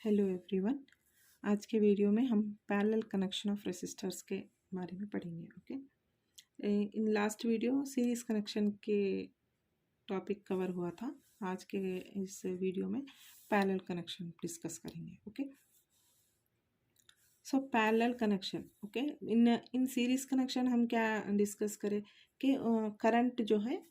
Hello everyone. आज के video में हम पैरेलल कनेक्शन ऑफ रेसिस्टर्स के बारे में पढ़ेंगे। Okay, in last video series connection के टॉपिक कवर हुआ था। आज के इस वीडियो में पैरेलल कनेक्शन डिस्कस करेंगे। Okay, so parallel connection. Okay, इन सीरीज कनेक्शन हम क्या डिस्कस करें कि करंट जो है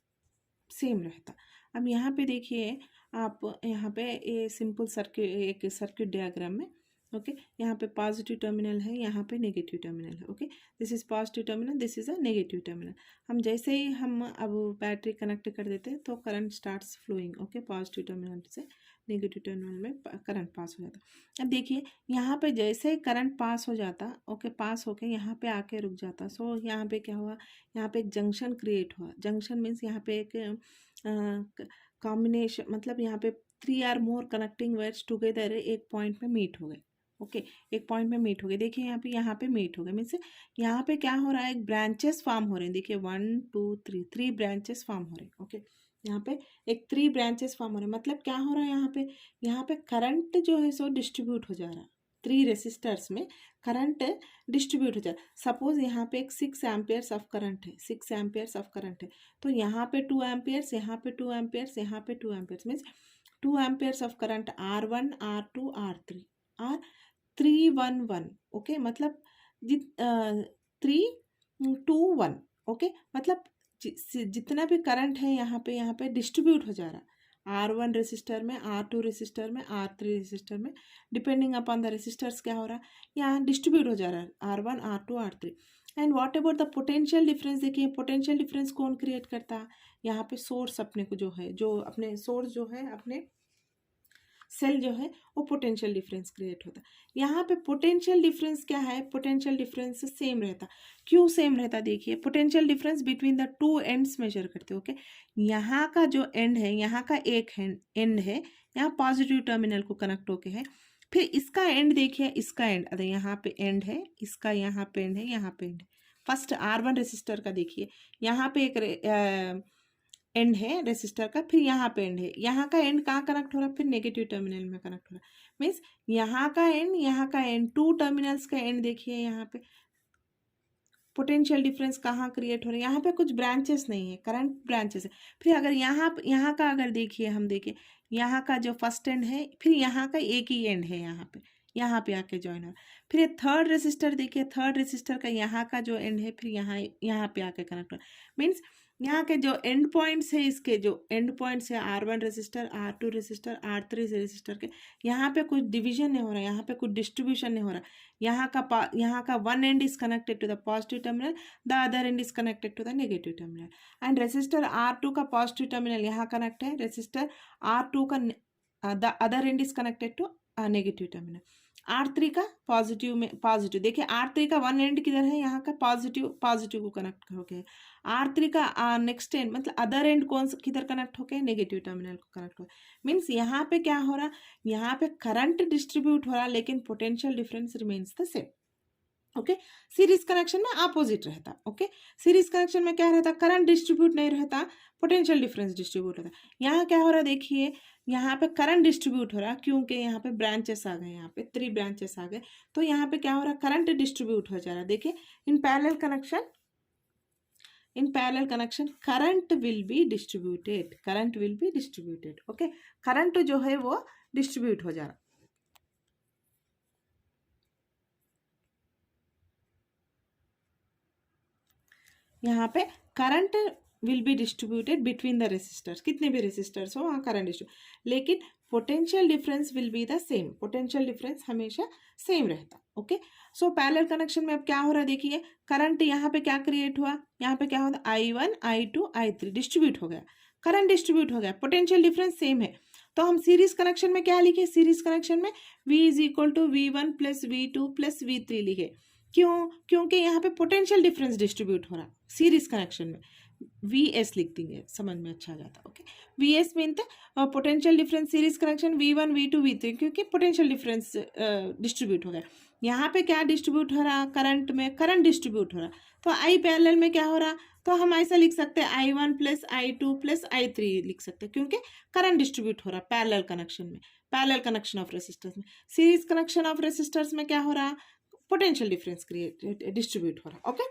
सेम रहता। अब यहाँ पे देखिए, आप यहाँ पे ये सिंपल सर्किट, एक सर्किट डायग्राम में ओके, यहाँ पे पॉजिटिव टर्मिनल है, यहाँ पे नेगेटिव टर्मिनल है। Okay, this is positive terminal, this is a negative terminal. हम जैसे ही हम अब बैटरी कनेक्ट कर देते हैं तो current starts flowing. Okay, positive terminal से नेगेटिव टर्मिनल में करंट पास हो जाता। अब देखिए यहाँ पे जैसे ही करंट पास हो जाता, ओके, पास होके यहाँ पे आके रुक जाता। सो यहाँ पे क्या हुआ, यहाँ पे एक जंक्शन क्रिएट हुआ। जंक्शन मीन्स यहाँ पे एक कॉम्बिनेशन, मतलब यहाँ पे 3 or more connecting wires together एक पॉइंट में मीट हो गए। ओके, एक पॉइंट में मीट हो गए। देखिए यहाँ पे मीट हो गए मीन्स यहाँ पे क्या हो रहा है, एक ब्रांचेस फॉर्म हो रहे हैं। देखिए 1 2 3 3 ब्रांचेस फॉर्म हो रहे हैं। ओके, यहाँ पे एक 3 ब्रांचेस फॉर्म हो रहे हैं। मतलब क्या हो रहा है, यहाँ पे करंट जो है सो डिस्ट्रीब्यूट हो जा रहा है। 3 रेसिस्टर्स में करंट डिस्ट्रीब्यूट हो जा रहा है। सपोज यहाँ पे एक 6 एम्पियर्स ऑफ करंट है, 6 एम्पियर्स ऑफ करंट है। तो यहाँ पे 2 एम्पियर्स, यहाँ पे 2 एम्पियर्स, यहाँ पे 2 amperes means 2 amperes of current R1 R2 R3 R311। Okay, मतलब 3 2 1। ओके, मतलब जितना भी करंट है यहाँ पे डिस्ट्रीब्यूट हो जा रहा है। R1 रेसिस्टर में, R2 रेसिस्टर में, R3 रेसिस्टर में, डिपेंडिंग अपॉन द रेसिस्टर्स क्या हो रहा है, यहाँ डिस्ट्रीब्यूट हो जा रहा है R1 R2 R3। And what about the potential difference. देखिए पोटेंशियल डिफरेंस कौन क्रिएट करता है, यहाँ पे सोर्स अपने को जो है, जो अपने सोर्स जो है, अपने सेल जो है वो पोटेंशियल डिफरेंस क्रिएट होता है। यहाँ पे पोटेंशियल डिफरेंस क्या है, पोटेंशियल डिफरेंस सेम रहता। क्यों सेम रहता, देखिए potential difference between the 2 ends measure करते। ओके, यहाँ का जो एंड है, यहाँ का एक एंड है, यहाँ पॉजिटिव टर्मिनल को कनेक्ट होके है। फिर इसका एंड देखिए, इसका एंड, अरे यहाँ पे एंड है, इसका यहाँ पे एंड है, यहाँ पे एंड है। फर्स्ट R1 रेसिस्टर का देखिए, यहाँ पे एक एंड है रेसिस्टर का, फिर यहाँ पे एंड है। यहाँ का एंड कहाँ कनेक्ट हो रहा है, फिर नेगेटिव टर्मिनल में कनेक्ट हो रहा है। मीन्स यहाँ का एंड, यहाँ का एंड, 2 टर्मिनल्स का एंड देखिए। यहाँ पे पोटेंशियल डिफरेंस कहाँ क्रिएट हो रहा है, यहाँ पे कुछ ब्रांचेस नहीं है, करंट ब्रांचेस है। फिर अगर यहाँ का अगर देखिए, हम देखिए यहाँ का जो फर्स्ट एंड है, फिर यहाँ का एक ही एंड है, यहाँ पे आके ज्वाइन हो। फिर ये थर्ड रेसिस्टर देखिए, थर्ड रेसिस्टर का यहाँ का जो एंड है, फिर यहाँ पे आके कनेक्ट हो। मीन्स यहाँ के जो एंड पॉइंट्स है, इसके जो एंड पॉइंट्स है R1 resistor, R2 resistor, R3 resistor के, यहाँ पे कुछ डिवीजन नहीं हो रहा, यहाँ पे कुछ डिस्ट्रीब्यूशन नहीं हो रहा। यहाँ का one end is connected to the positive terminal, the other end is connected to the negative terminal. And resistor R2 का पॉजिटिव टर्मिनल यहाँ कनेक्ट है, रेसिस्टर R2 का the other end is connected to negative terminal. R3 का positive में, positive देखिए R3 का one and किधर है, यहाँ का पॉजिटिव को कनेक्ट हो गया। R3 का नेक्स्ट एंड, मतलब अदर एंड कौन सा किधर कनेक्ट हो गया, नेगेटिव टर्मिनल को कनेक्ट हो गया। मीन्स यहाँ पे क्या हो रहा, यहाँ पे करंट डिस्ट्रीब्यूट हो रहा, लेकिन potential difference remains the same. Okay, series connection में अपोजिट रहता। ओके, सीरीज कनेक्शन में क्या रहता, करंट डिस्ट्रीब्यूट नहीं रहता, पोटेंशियल डिफरेंस डिस्ट्रीब्यूट होता। यहाँ क्या हो रहा है, देखिए यहाँ पे करंट डिस्ट्रीब्यूट हो रहा है, क्योंकि यहाँ पे ब्रांचेस आ गए, यहाँ पे 3 ब्रांचेस आ गए। तो यहाँ पे क्या हो रहा है, करंट डिस्ट्रीब्यूट हो जा रहा है। देखिए in parallel connection current will be distributed. Okay, current जो है वो डिस्ट्रीब्यूट हो जा रहा है। यहाँ पे current will be distributed between the resistors, कितने भी रेसिस्टर्स हो वहाँ करंट डिस्ट्रीब्यूट, लेकिन potential difference will be the same, potential difference हमेशा सेम रहता। ओके, सो पैरेलल कनेक्शन में अब क्या हो रहा है, देखिए करंट यहाँ पे क्या क्रिएट हुआ, यहाँ पे क्या होता, I1 I2 I3 डिस्ट्रीब्यूट हो गया, करंट डिस्ट्रीब्यूट हो गया, पोटेंशियल डिफरेंस सेम है। तो हम सीरीज कनेक्शन में क्या लिखे, सीरीज कनेक्शन में V is equal to V1 plus V2 plus V3 लिखे। क्योंकि यहाँ पे पोटेंशियल डिफरेंस डिस्ट्रीब्यूट हो रहा है। सीरीज कनेक्शन में VS लिख देंगे, समझ में अच्छा आ जाता। Okay, VS mean potential difference series connection V1 V2 V3, क्योंकि पोटेंशियल डिफरेंस डिस्ट्रीब्यूट हो गया। यहाँ पे क्या डिस्ट्रीब्यूट हो रहा, करंट में करंट डिस्ट्रीब्यूट हो रहा। तो I पैरेलल में क्या हो रहा, तो हम ऐसा लिख सकते हैं I1 plus I2 plus I3 लिख सकते हैं, क्योंकि करंट डिस्ट्रीब्यूट हो रहा पैरेलल कनेक्शन में। पैरेलल कनेक्शन ऑफ रेसिस्टर्स में। सीरीज कनेक्शन ऑफ रेसिस्टर्स में क्या हो रहा, पोटेंशियल डिफरेंस क्रिएट डिस्ट्रीब्यूट हो रहा। ओके,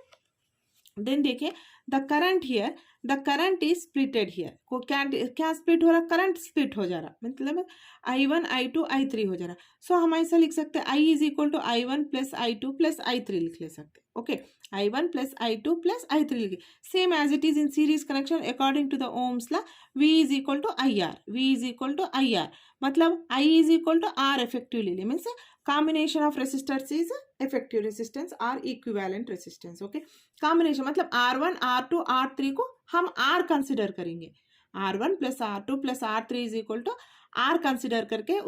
देन देखिए the current here, the current is splitted here, को क्या स्प्लिट हो रहा, करंट स्प्लिट हो जा रहा, मतलब I1 I2 I3 हो जा रहा। सो हम ऐसा लिख सकते हैं I is equal to I1 plus I2 plus I3 लिख ले सकते। Okay, I1 plus I2 plus I3 लिखे, same as it is in series connection according to the Ohm's law, V is equal to IR, V is equal to IR, मतलब I is equal to R effective ले लिया, means combination of resistors is effective resistance or equivalent resistance। Okay, combination मतलब R1 R2 R3 को हम R consider करेंगे, R1 plus R2 plus R3 is equal to R consider करके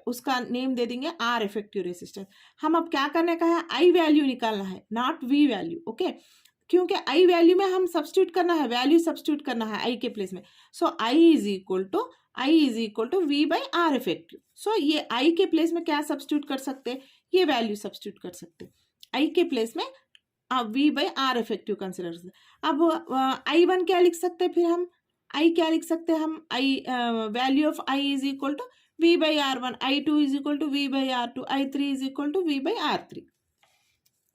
उसका name दे देंगे R effective resistance. हम अब क्या करने का है, I वैल्यू निकालना है, नॉट V वैल्यू। ओके, क्योंकि I वैल्यू में हम सब्स्टिट्यूट करना है, वैल्यू सब्स्टिट्यूट करना है I के प्लेस में। So I is equal to V by R effective. So ये I के प्लेस में क्या सब्स्टिट्यूट कर सकते हैं, ये वैल्यू सब्स्टिट्यूट कर सकते हैं। I के प्लेस में अब V by R effective consider करते हैं। अब I1 क्या लिख सकते हैं, फिर हम I क्या लिख सकते हैं, हम value of I is equal to V by R1, I2 is equal to V by R2, I3 is equal to V by R3।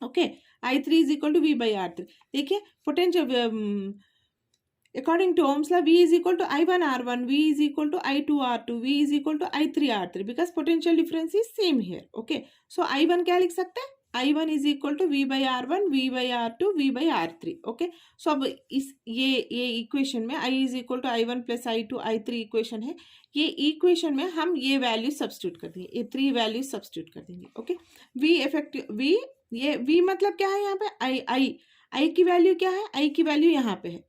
Okay, I3 is equal to V by R3। देखिए potential according to Ohm's law, V is equal to I1 R1, V is equal to I2 R2, V is equal to I3 R3, because potential difference is same here। Okay, so I1 क्या लिख सकते हैं, I1 is equal to V by R1, V by R2, V by R3। Okay, so अब इस ये equation में I is equal to I1 plus I2 I3 equation है, ये इक्वेशन में हम ये वैल्यू सब्स्टिट्यूट कर देंगे, ये 3 वैल्यू सब्स्टिट्यूट कर देंगे। ओके, V इफेक्टिव V, ये V मतलब क्या है, यहाँ पे I की वैल्यू क्या है, I की वैल्यू यहाँ पे है,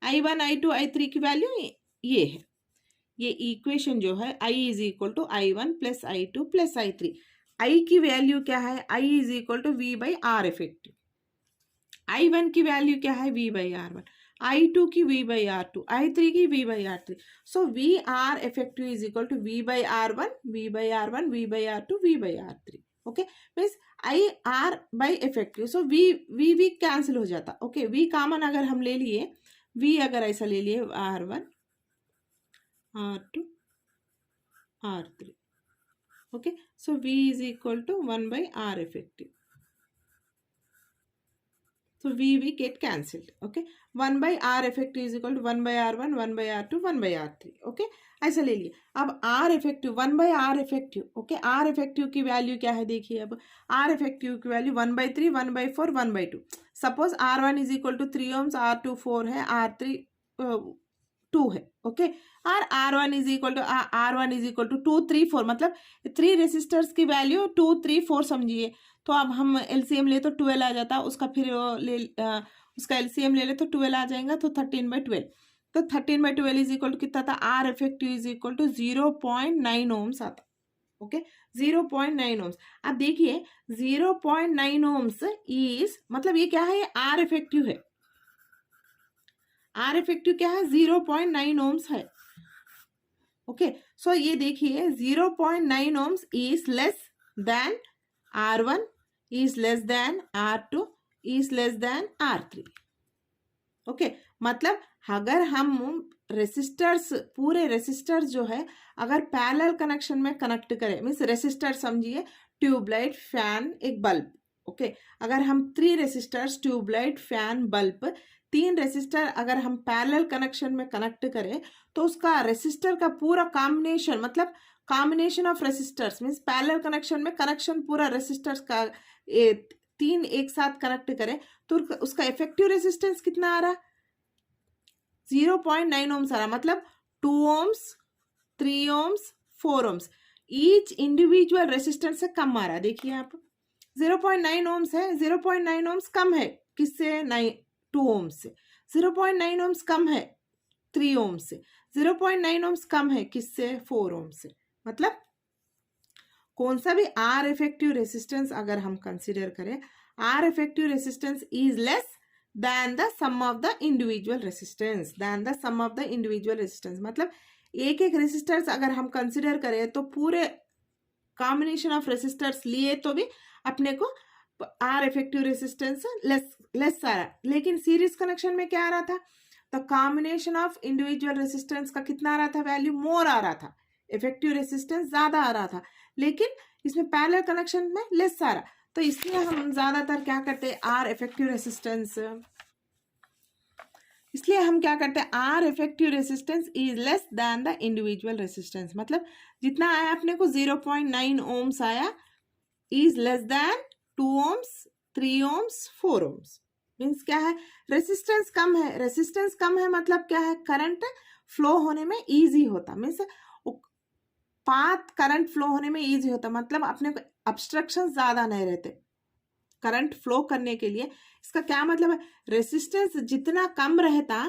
I1 I2 I3 की वैल्यू ये है। ये इक्वेशन जो है I is equal to I1 plus I2 plus I3, I की वैल्यू क्या है, I is equal to V by R effective, I1 की वैल्यू क्या है, V बाई R1, I2 की V बाई R2, I3 की V by R3। So V R effective is equal to V by R1, V by R1, V by R2, V by R3। Okay, means I R by effective, so V cancel हो जाता। Okay, V common अगर हम ले लिए, V अगर ऐसा ले लिए R1 R2 R3। Okay, so V is equal to 1 by R effective, so V get cancelled। okay, 1 by R effective is equal to 1 by R1, 1 by R2, 1 by R3। okay, ऐसा ले लिए। अब R effective 1 by R effective, okay, R effective की value क्या है, देखिए अब R effective की value 1 by 3, 1 by 4, 1 by 2। Suppose R1 is equal to 3 ohms, R2 4 है, R3 2 है। ओके, और R1 इज इक्वल टू 2 3 4, मतलब 3 रेसिस्टर्स की वैल्यू 2 3 4 समझिए। तो अब हम एलसीएम ले तो 12 आ जाता, उसका फिर उसका एलसीएम ले ले तो 12 आ जाएगा, तो 13/12। तो 13/12 इज इक्वल टू कितना था, R effective is equal to 0.9 ohms आता। Okay, 0.9 ohms. अब देखिए 0.9 ओम्स इज मतलब ये क्या है, ये आर इफेक्टिव है। आर इफेक्टिव क्या है, 0.9 ओम्स है। ओके, सो ये देखिए 0.9 ohms is less than R1, is less than R2, is less than R3। Okay, मतलब अगर हम रेसिस्टर्स, पूरे रेसिस्टर्स जो है अगर पैरेलल कनेक्शन में कनेक्ट करें, मीन्स रेसिस्टर समझिए ट्यूबलाइट फैन एक बल्ब। ओके, अगर हम 3 resistors tube light fan bulb 3 resistor अगर हम पैरेलल कनेक्शन में कनेक्ट करें, तो उसका रेसिस्टर का पूरा कॉम्बिनेशन, मतलब combination of resistors means parallel connection में कनेक्शन पूरा रेसिस्टर्स का 3 एक साथ कनेक्ट करें, तो उसका इफेक्टिव रेसिस्टेंस कितना आ रहा, 0.9 ओम्स आ रहा, मतलब 2 ohms 3 ohms 4 ohms each individual resistance से कम आ रहा। देखिए आप 0.9 ओम्स है, 0.9 ओम्स कम है किससे, 2 ओम्स से। 0.9 ओम्स कम है 3 ओम्स से। 0.9 ओम्स कम है किससे, 4 ओम्स से। मतलब कौन सा भी आर इफेक्टिव रेसिस्टेंस अगर हम कंसीडर करें, R effective resistance is less than the sum of the individual resistance, मतलब एक एक रेसिस्टर्स अगर हम कंसीडर करें तो पूरे कॉम्बिनेशन ऑफ रेसिस्टर्स लिए तो भी अपने को आर इफेक्टिव रेसिस्टेंस लेस आ रहा। लेकिन सीरीज कनेक्शन में क्या आ रहा था, तो कॉम्बिनेशन ऑफ इंडिविजुअल रेसिस्टेंस का कितना आ रहा था वैल्यू, मोर आ रहा था। इफेक्टिव रेसिस्टेंस ज़्यादा आ रहा था, लेकिन इसमें पैरेलल कनेक्शन में लेस आ रहा, तो इसलिए हम ज़्यादातर क्या करते हैं, आर इफेक्टिव रेसिस्टेंस, इसलिए हम क्या करते हैं, R effective resistance is less than the individual resistance. मतलब जितना आया अपने को 0.9 ओम्स आया, is less than 2 ohms, 3 ohms, 4 ohms. Means क्या है, रेसिस्टेंस कम है, रेसिस्टेंस कम है मतलब क्या है, करंट फ्लो होने में इजी होता, मीन्स पाथ करंट फ्लो होने में इजी होता, मतलब अपने को ऑब्स्ट्रक्शन ज्यादा नहीं रहते करंट फ्लो करने के लिए। इसका क्या मतलब है, रेसिस्टेंस जितना कम रहता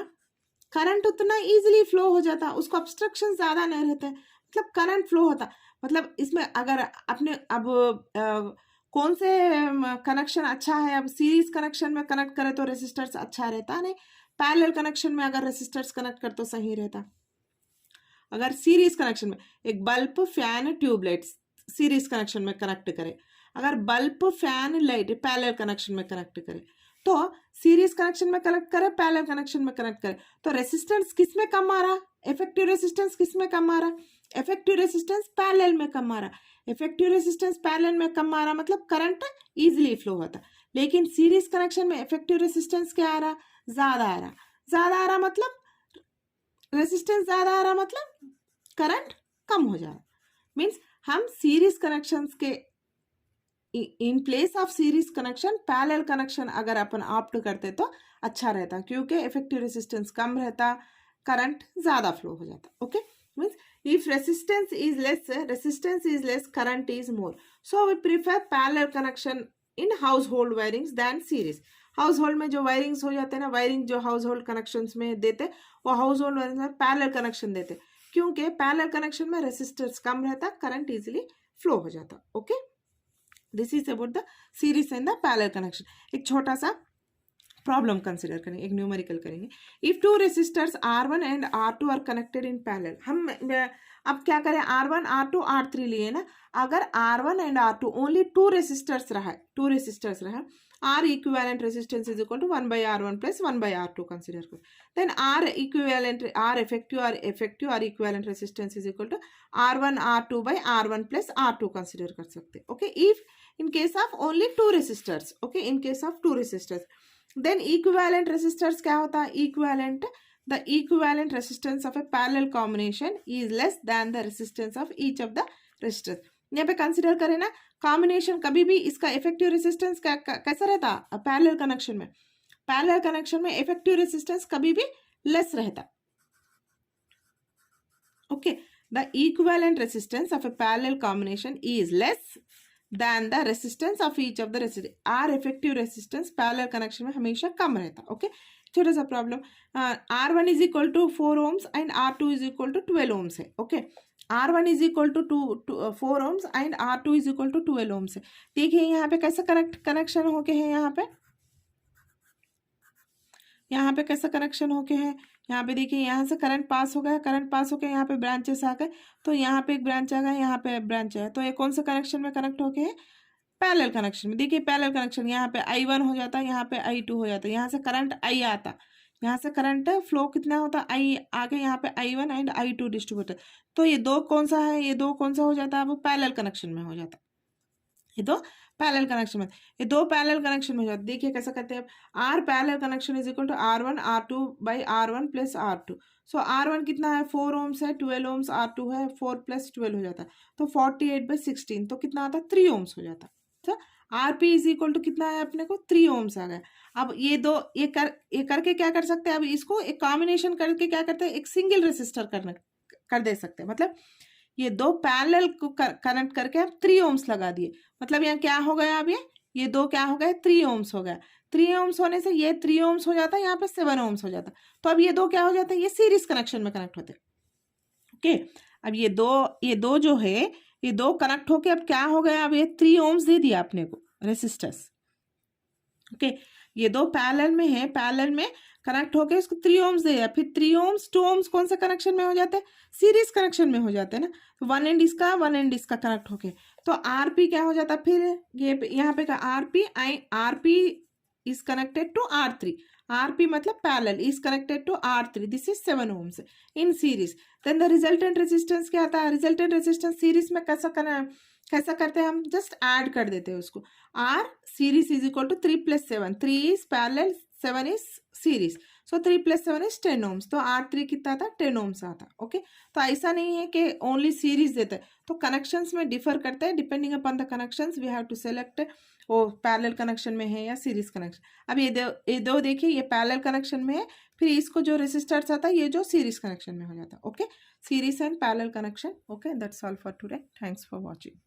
करंट उतना इजीली फ्लो हो जाता, उसको ऑब्स्ट्रक्शन ज्यादा नहीं रहते, मतलब करंट फ्लो होता। मतलब इसमें अगर अपने अब कौन से कनेक्शन अच्छा है, अब सीरीज कनेक्शन में कनेक्ट करे तो रेसिस्टर्स अच्छा रहता, नहीं पैरेलल कनेक्शन में अगर रेसिस्टर्स कनेक्ट कर तो सही रहता। अगर सीरीज कनेक्शन में एक bulb, fan, tubelight series connection में कनेक्ट करे, अगर bulb, fan, light parallel connection में कनेक्ट करे, तो सीरीज कनेक्शन में कनेक्ट करे, पैरेलल कनेक्शन में कनेक्ट करे, तो रेसिस्टेंस किस में कम आ रहा, इफेक्टिव रेसिस्टेंस किस में कम आ रहा, इफेक्टिव रेसिस्टेंस पैरेलल में कम आ रहा। इफेक्टिव रेसिस्टेंस पैरेलल में कम आ रहा मतलब करंट इजीली फ्लो होता, लेकिन सीरीज कनेक्शन में इफेक्टिव रेसिस्टेंस क्या आ रहा, ज्यादा आ रहा, ज्यादा आ रहा मतलब रेसिस्टेंस ज्यादा आ रहा मतलब करंट कम हो जा रहा। मीन्स हम सीरीज कनेक्शंस के in place of series connection parallel connection अगर अपन ऑप्ट करते तो अच्छा रहता, क्योंकि इफेक्टिव रेसिस्टेंस कम रहता, करंट ज्यादा फ्लो हो जाता। Okay, means if resistance is less, current is more, so we prefer parallel connection in household wirings than series। House hold में जो वायरिंग्स हो जाते हैं ना, वायरिंग जो हाउस होल्ड कनेक्शंस में देते, वो हाउस होल्ड वायरिंग में पैरेलल कनेक्शन देते, क्योंकि पैरेलल कनेक्शन में रेसिस्टेंस कम रहता, करंट इजीली फ्लो हो जाता। Okay, this is about the series and the parallel connection. एक छोटा सा प्रॉब्लम कंसिडर करेंगे, एक न्यूमेरिकल करेंगे। If two resistors R1 and R2 are connected in parallel, हम अब क्या करें, R1, R2, R3 लिए ना, अगर R1 and R2 only two resistors रहा, R equivalent resistance is equal to 1 by R1 plus 1 by R2 consider करो, then R effective or equivalent resistance is equal to R1 R2 by R1 plus R2 consider कर सकते। okay, if in case of only two resistors, okay, in case of two resistors, then equivalent resistors क्या होता है, the equivalent resistance of a parallel combination is less than the resistance of each of the resistors। यहाँ पे consider करें ना, combination कभी भी इसका इफेक्टिव रेसिस्टेंस कैसा रहता, पैरेलल कनेक्शन में इफेक्टिव रेसिस्टेंस कभी भी लेस रहता। Okay, the equivalent resistance of a parallel combination is less than the resistance of each of the resistors। R effective resistance parallel connection में हमेशा कम रहता। ओके, छोटा सा problem, R1 is equal to 4 ohms and R2 is equal to 12 ohms है। Okay, R1 is equal to 4 ohms and R2 is equal to 12 ohms है। देखिए यहाँ पे कैसा कनेक्शन होके है, यहाँ पे कैसा कनेक्शन होके है, यहाँ पे देखिए यहाँ से करंट पास हो गया, करंट पास होकर यहाँ पे ब्रांचेस आ गए, तो यहाँ पे एक ब्रांच आ गया, यहाँ पे ब्रांच है, तो ये कौन सा कनेक्शन में कनेक्ट होके है, पैरेलल कनेक्शन में। देखिए पैरेलल कनेक्शन, यहाँ पे I1 हो जाता है, यहाँ पे I2 हो जाता है, यहाँ से करंट I आता, यहाँ से करंट फ्लो कितना होता है I आगे, यहाँ पे I1 एंड I2 डिस्ट्रीब्यूटर, तो ये दो कौन सा है, ये दो कौन सा हो जाता है, वो पैरेलल कनेक्शन में हो जाता है, ये दो पैरेलल कनेक्शन में, ये दो पैरेलल कनेक्शन में हो जाता है। देखिए कैसा करते हैं, R parallel connection is equal to R1 R2 by R1 plus R2। So R1 कितना है, 4 ओम्स है, 12 ओम्स, R2 है 4 प्लस 12 हो जाता है, तो 48/16, तो कितना आता है, 3 ओम्स हो जाता है। तो RP इज इक्वल टू कितना है अपने को, 3 ओम्स आ गया। अब ये दो ये करके क्या कर सकते हैं, अब इसको एक कॉम्बिनेशन करके क्या करते हैं, एक सिंगल रेसिस्टर कर दे सकते हैं। मतलब ये दो पैरेलल को कनेक्ट करके आप 3 ओम्स लगा दिए, मतलब यहाँ क्या हो गया, अब ये दो क्या हो गए, 3 ओम्स हो गया। 3 ओम्स होने से ये 3 ओम्स हो जाता है, यहाँ पे 7 ओम्स हो जाता, तो अब ये दो क्या हो जाता है, ये सीरीज कनेक्शन में कनेक्ट होते हैं। ओके, अब ये दो जो है, ये दो कनेक्ट होके अब क्या हो गया, अब ये 3 ओम्स दे दिया अपने को रेसिस्टर्स। ओके, ये दो पैरेलल में है, पैरेलल में कनेक्ट होके इसको 3 ओम्स दे दिया, फिर 3 ओम्स 2 ओम्स कौन सा कनेक्शन में हो जाते हैं, सीरीज कनेक्शन में हो जाते हैं ना, तो वन एंड इसका कनेक्ट होके, तो आरपी क्या हो जाता है, फिर ये यहाँ पे का RP is connected to R3. RP मतलब parallel is connected to R3. This is 7 ohms in series. Then the resultant resistance क्या आता है? Resultant resistance series में कैसा करते हैं हम? जस्ट ऐड कर देते हैं उसको. R series is equal to 3 plus 7. 3 is parallel, 7 is series. So 3 plus 7 is 10 ohms. तो R3 कितना था? 10 ohms आता. ओके, तो ऐसा नहीं है कि ओनली सीरीज देते हैं. तो कनेक्शंस में डिफर करते हैं. Depending upon the connections we have to select वो पैरेलल कनेक्शन में है या सीरीज कनेक्शन. अब ये दो देखिए, ये पैरेलल कनेक्शन में है. फिर इसको जो रेसिस्टर्स आता है ये जो सीरीज कनेक्शन में हो जाता है. Okay, series and parallel connection. Okay, that's all for today. Thanks for watching.